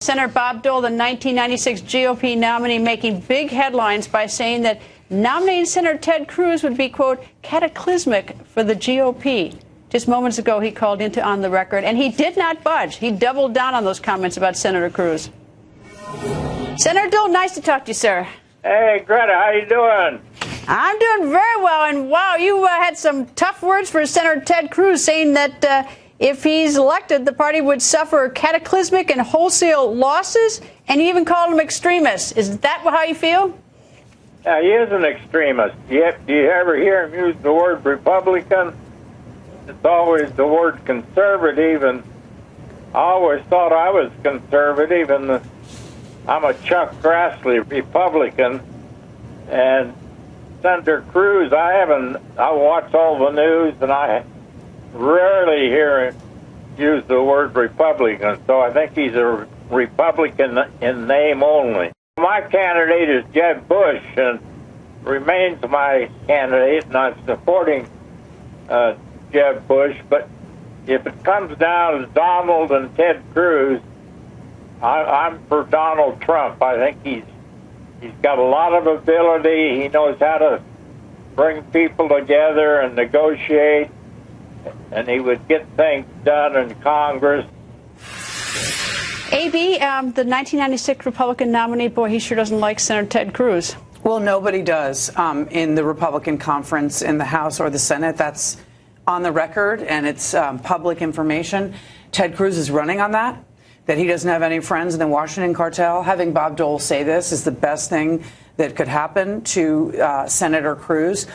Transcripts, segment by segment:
Senator Bob Dole, the 1996 GOP nominee, making big headlines by saying that nominating Senator Ted Cruz would be, quote, cataclysmic for the GOP. Just moments ago, he called into On the Record, and he did not budge. He doubled down on those comments about Senator Cruz. Senator Dole, nice to talk to you, sir. Hey, Greta, how you doing? I'm doing very well, and wow, you had some tough words for Senator Ted Cruz, saying that if he's elected, the party would suffer cataclysmic and wholesale losses, and you even called him extremist. Is that how you feel? He is an extremist. Do you ever hear him use the word Republican? It's always the word conservative, and I always thought I was conservative, and I'm a Chuck Grassley Republican. And Senator Cruz, I watch all the news, and I rarely hear him use the word Republican, so I think he's a Republican in name only. My candidate is Jeb Bush, and remains my candidate, and I'm supporting Jeb Bush, but if it comes down to Donald and Ted Cruz, I'm for Donald Trump. I think he's got a lot of ability. He knows how to bring people together and negotiate, and he would get things done in Congress. A.B., the 1996 Republican nominee, boy, he sure doesn't like Senator Ted Cruz. Well, nobody does in the Republican conference in the House or the Senate. That's on the record, and it's public information. Ted Cruz is running on that he doesn't have any friends in the Washington cartel. Having Bob Dole say this is the best thing that could happen to Senator Cruz.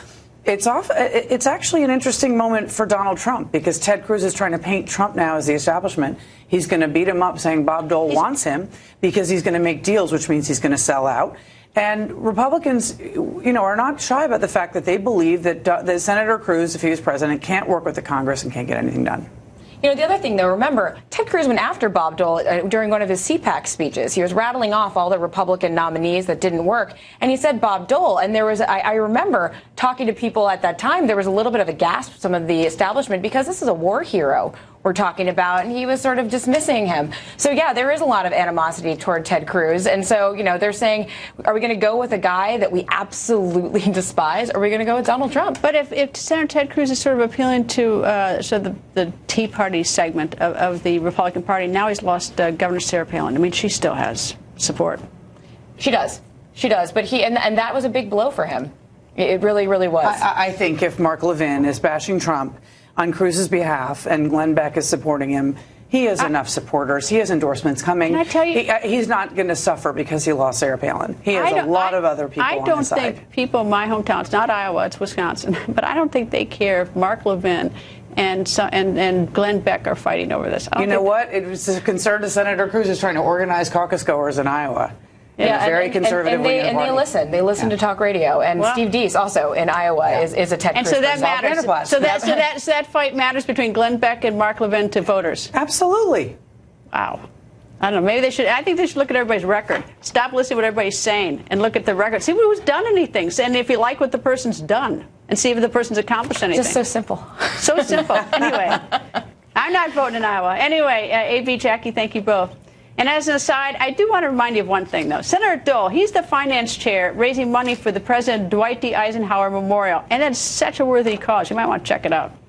It's actually an interesting moment for Donald Trump, because Ted Cruz is trying to paint Trump now as the establishment. He's going to beat him up, saying Bob Dole wants him because he's going to make deals, which means he's going to sell out. And Republicans, are not shy about the fact that they believe that Senator Cruz, if he was president, can't work with the Congress and can't get anything done. The other thing, though, remember, Ted Cruz went after Bob Dole during one of his CPAC speeches. He was rattling off all the Republican nominees that didn't work, and he said Bob Dole. And there was, I remember talking to people at that time, there was a little bit of a gasp, some of the establishment, because this is a war hero we're talking about, and he was sort of dismissing him. So, yeah, there is a lot of animosity toward Ted Cruz. And so, they're saying, are we going to go with a guy that we absolutely despise, or are we going to go with Donald Trump? But if Senator Ted Cruz is sort of appealing to the Tea Party segment of the Republican Party, now he's lost Governor Sarah Palin. I mean, she still has support. She does. She does. But and that was a big blow for him. It really, really was. I think if Mark Levin is bashing Trump on Cruz's behalf and Glenn Beck is supporting him, he has enough supporters. He has endorsements coming. Can I tell you, he's not going to suffer because he lost Sarah Palin. He has a lot of other people on his side. I don't think people in my hometown, it's not Iowa, it's Wisconsin, but I don't think they care if Mark Levin and Glenn Beck are fighting over this. You know what? It was a concern to Senator Cruz is trying to organize caucus goers in Iowa. Yeah, very conservative. And they listen. They listen to talk radio. And Steve Deese, also in Iowa, is a Ted Cruz. And so that matters. So that fight matters between Glenn Beck and Mark Levin to voters. Absolutely. Wow. I don't know. Maybe they should. I think they should look at everybody's record. Stop listening to what everybody's saying and look at the record. See who's done anything. And if you like what the person's done, and see if the person's accomplished anything. Just so simple. So simple. Anyway, I'm not voting in Iowa. Anyway, A.B., Jackie, thank you both. And as an aside, I do want to remind you of one thing, though. Senator Dole, he's the finance chair raising money for the President Dwight D. Eisenhower Memorial. And that's such a worthy cause. You might want to check it out.